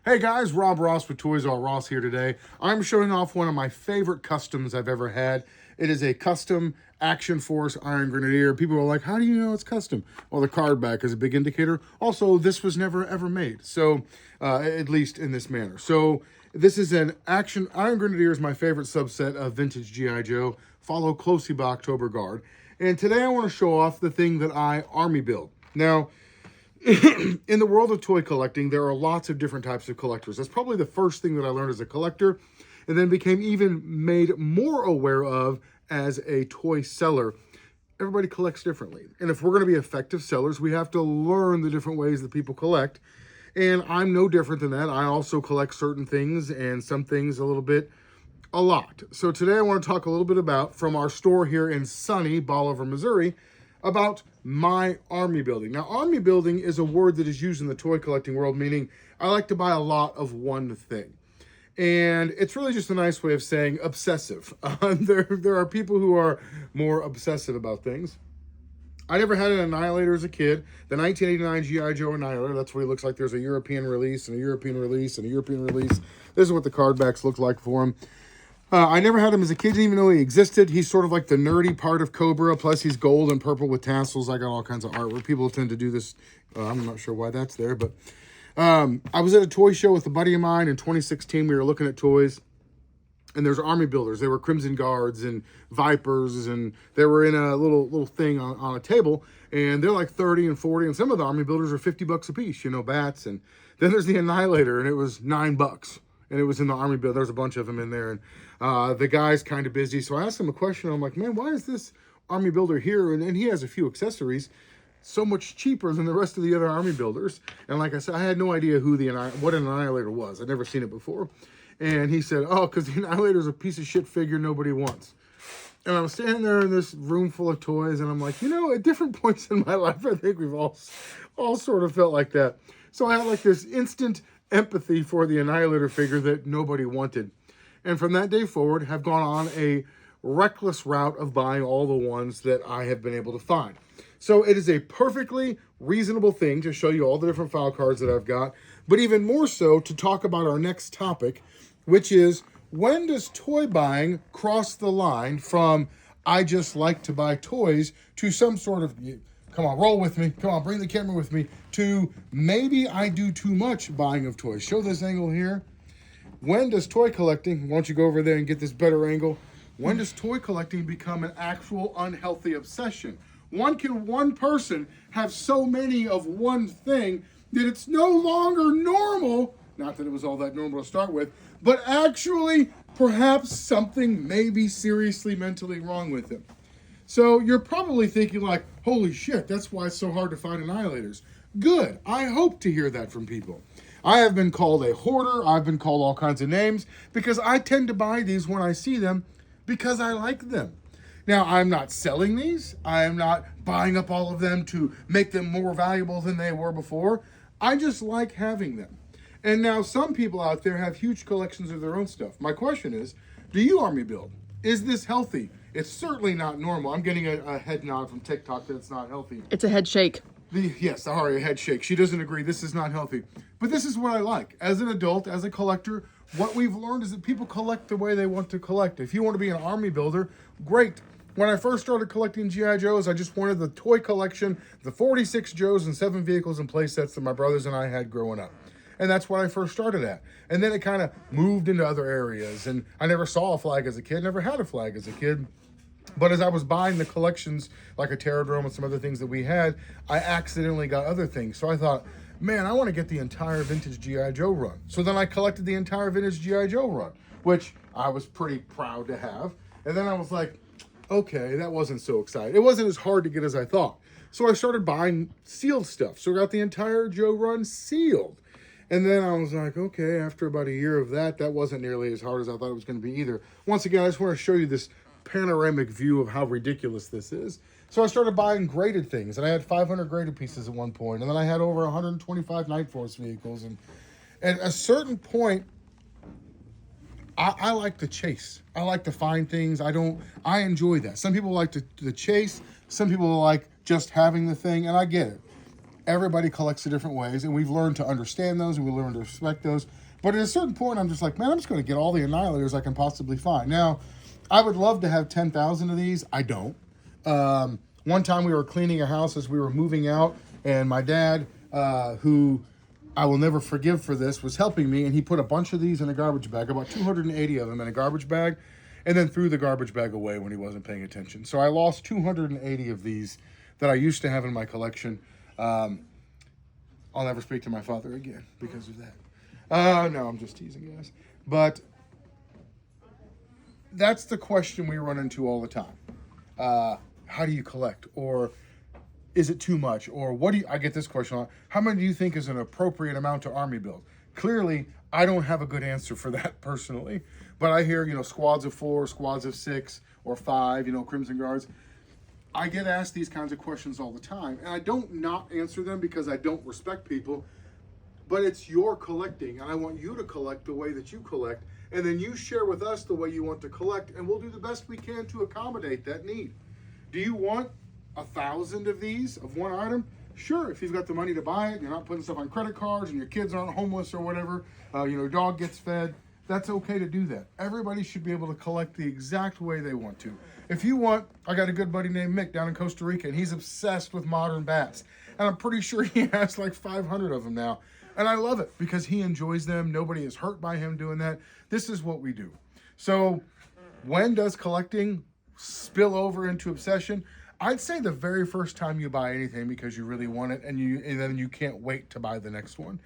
Hey guys, Rob Ross with Toys R Us here today. I'm showing off one of my favorite customs I've ever had. It is a custom Action Force Iron Grenadier. People are like, how do you know it's custom? Well, the card back is a big indicator. Also, this was never ever made. So, at least in this manner. So, this is an Action Iron Grenadier is my favorite subset of vintage G.I. Joe. Follow closely by October Guard. And today I want to show off the thing that I army build. Now, in the world of toy collecting, there are lots of different types of collectors. That's probably the first thing that I learned as a collector, and then became even made more aware of as a toy seller. Everybody collects differently. And if we're going to be effective sellers, we have to learn the different ways that people collect. And I'm no different than that. I also collect certain things, and some things a lot. So today I want to talk a little bit about, from our store here in sunny Bolivar, Missouri, about my army building. Now, army building is a word that is used in the toy collecting world, meaning I like to buy a lot of one thing. And it's really just a nice way of saying obsessive. There are people who are more obsessive about things. I never had an Annihilator as a kid. The 1989 G.I. Joe Annihilator, that's what he looks like. There's a European release and a European release and a European release. This is what the card backs look like for him. I never had him as a kid, didn't even know he existed. He's sort of like the nerdy part of Cobra, plus he's gold and purple with tassels. I got all kinds of artwork. People tend to do this. I'm not sure why that's there, but I was at a toy show with a buddy of mine in 2016. We were looking at toys, and there's army builders. They were Crimson Guards and Vipers, and they were in a little thing on a table, and they're like 30 and 40, and some of the army builders are $50 a piece, bats. And then there's the Annihilator, and it was $9. And it was in the army build. There's a bunch of them in there. And the guy's kind of busy. So I asked him a question. I'm like, man, why is this army builder here? And he has a few accessories so much cheaper than the rest of the other army builders. And like I said, I had no idea what an Annihilator was. I'd never seen it before. And he said, oh, because the Annihilator's a piece of shit figure nobody wants. And I'm standing there in this room full of toys. And I'm like, at different points in my life, I think we've all sort of felt like that. So I had like this instant empathy for the Annihilator figure that nobody wanted. And from that day forward, have gone on a reckless route of buying all the ones that I have been able to find. So it is a perfectly reasonable thing to show you all the different file cards that I've got, but even more so to talk about our next topic, which is, when does toy buying cross the line from I just like to buy toys to some sort of, come on, roll with me. Come on, bring the camera with me. To maybe I do too much buying of toys. Show this angle here. When does toy collecting, why don't you go over there and get this better angle? When does toy collecting become an actual unhealthy obsession? One person have so many of one thing that it's no longer normal, not that it was all that normal to start with, but actually perhaps something may be seriously mentally wrong with him. So you're probably thinking like, holy shit, that's why it's so hard to find Annihilators. Good. I hope to hear that from people. I have been called a hoarder. I've been called all kinds of names because I tend to buy these when I see them because I like them. Now, I'm not selling these. I am not buying up all of them to make them more valuable than they were before. I just like having them. And now some people out there have huge collections of their own stuff. My question is, do you army build? Is this healthy? It's certainly not normal. I'm getting a head nod from TikTok that it's not healthy. It's a head shake. Yes, a head shake. She doesn't agree. This is not healthy. But this is what I like. As an adult, as a collector, what we've learned is that people collect the way they want to collect. If you want to be an army builder, great. When I first started collecting G.I. Joes, I just wanted the toy collection, the 46 Joes and 7 vehicles and play sets that my brothers and I had growing up. And that's what I first started at. And then it kind of moved into other areas. And I never saw a flag as a kid, never had a flag as a kid. But as I was buying the collections, like a Terradrome and some other things that we had, I accidentally got other things. So I thought, man, I want to get the entire vintage G.I. Joe run. So then I collected the entire vintage G.I. Joe run, which I was pretty proud to have. And then I was like, okay, that wasn't so exciting. It wasn't as hard to get as I thought. So I started buying sealed stuff. So I got the entire Joe run sealed. And then I was like, okay, after about a year of that wasn't nearly as hard as I thought it was going to be either. Once again, I just want to show you this panoramic view of how ridiculous this is. So I started buying graded things, and I had 500 graded pieces at one point, and then I had over 125 Night Force vehicles. And at a certain point, I like to chase. I like to find things. I enjoy that. Some people like to chase. Some people like just having the thing, and I get it. Everybody collects in different ways, and we've learned to understand those, and we learn to respect those. But at a certain point, I'm just like, man, I'm just going to get all the Annihilators I can possibly find. Now, I would love to have 10,000 of these. I don't. One time we were cleaning a house as we were moving out, and my dad, who I will never forgive for this, was helping me, and he put a bunch of these in a garbage bag, about 280 of them in a garbage bag, and then threw the garbage bag away when he wasn't paying attention. So I lost 280 of these that I used to have in my collection. I'll never speak to my father again because of that. No, I'm just teasing, guys. But that's the question we run into all the time. How do you collect? Or is it too much? Or what do you, I get this question a lot. How many do you think is an appropriate amount to army build? Clearly, I don't have a good answer for that personally. But I hear, squads of 4, squads of 6 or 5, Crimson Guards. I get asked these kinds of questions all the time. And I don't not answer them because I don't respect people. But it's your collecting, and I want you to collect the way that you collect. And then you share with us the way you want to collect, and we'll do the best we can to accommodate that need. Do you want 1,000 of these of one item? Sure, if you've got the money to buy it, you're not putting stuff on credit cards, and your kids aren't homeless or whatever, dog gets fed, that's okay to do that. Everybody should be able to collect the exact way they want to. If you want, I got a good buddy named Mick down in Costa Rica, and he's obsessed with modern bats. And I'm pretty sure he has like 500 of them now. And I love it because he enjoys them. Nobody is hurt by him doing that. This is what we do. So when does collecting spill over into obsession? I'd say the very first time you buy anything because you really want it and then you can't wait to buy the next one.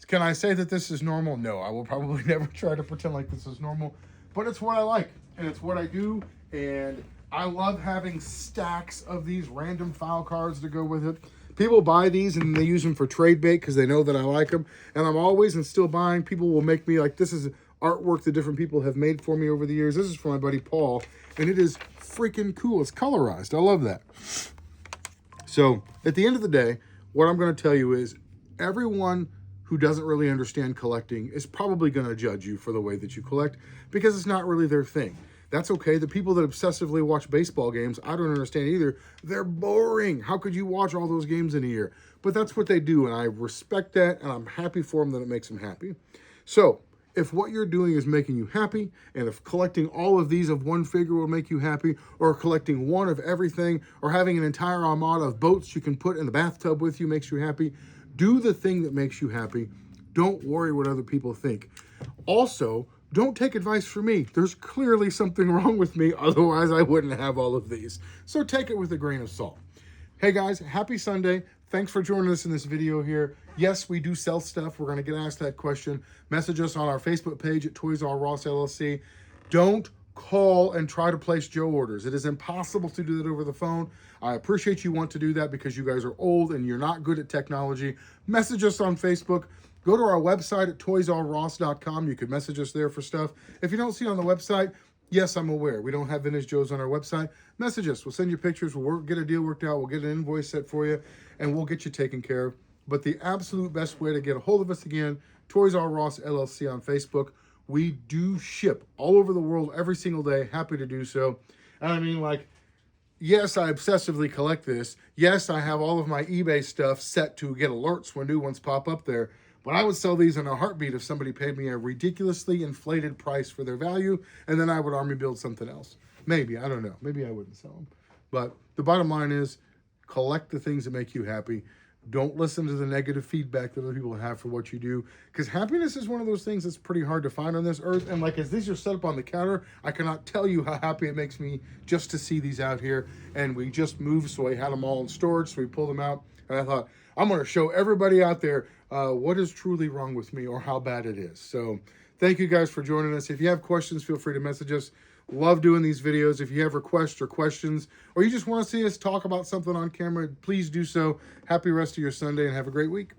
Can I say that this is normal? No, I will probably never try to pretend like this is normal, but it's what I like and it's what I do. And I love having stacks of these random file cards to go with it. People buy these and they use them for trade bait because they know that I like them. And I'm always and still buying. People will make me like, this is artwork that different people have made for me over the years. This is for my buddy Paul, and it is freaking cool. It's colorized. I love that. So at the end of the day, what I'm going to tell you is everyone who doesn't really understand collecting is probably going to judge you for the way that you collect because it's not really their thing. That's okay. The people that obsessively watch baseball games, I don't understand either. They're boring. How could you watch all those games in a year? But that's what they do, and I respect that, and I'm happy for them that it makes them happy. So if what you're doing is making you happy, and if collecting all of these of one figure will make you happy, or collecting one of everything, or having an entire armada of boats you can put in the bathtub with you makes you happy, do the thing that makes you happy. Don't worry what other people think. Also, don't take advice from me. There's clearly something wrong with me, otherwise I wouldn't have all of these. So take it with a grain of salt. Hey guys, happy Sunday. Thanks for joining us in this video here. Yes, we do sell stuff. We're going to get asked that question. Message us on our Facebook page at Toys R Us LLC. Don't call and try to place Joe orders. It is impossible to do that over the phone. I appreciate you want to do that because you guys are old and you're not good at technology. Message us on Facebook. Go to our website at toysrross.com. You can message us there for stuff. If you don't see it on the website, yes, I'm aware. We don't have Vintage Joes on our website. Message us. We'll send you pictures. We'll get a deal worked out. We'll get an invoice set for you, and we'll get you taken care of. But the absolute best way to get a hold of us again, Toys R Us LLC on Facebook. We do ship all over the world every single day. Happy to do so. And I mean, like, yes, I obsessively collect this. Yes, I have all of my eBay stuff set to get alerts when new ones pop up there. But I would sell these in a heartbeat if somebody paid me a ridiculously inflated price for their value, and then I would army build something else. Maybe, I don't know. Maybe I wouldn't sell them. But the bottom line is, collect the things that make you happy. Don't listen to the negative feedback that other people have for what you do. Because happiness is one of those things that's pretty hard to find on this earth. And like, as these are set up on the counter, I cannot tell you how happy it makes me just to see these out here. And we just moved, so I had them all in storage, so we pulled them out. And I thought, I'm going to show everybody out there what is truly wrong with me or how bad it is. So thank you guys for joining us. If you have questions, feel free to message us. Love doing these videos. If you have requests or questions, or you just want to see us talk about something on camera, please do so. Happy rest of your Sunday and have a great week.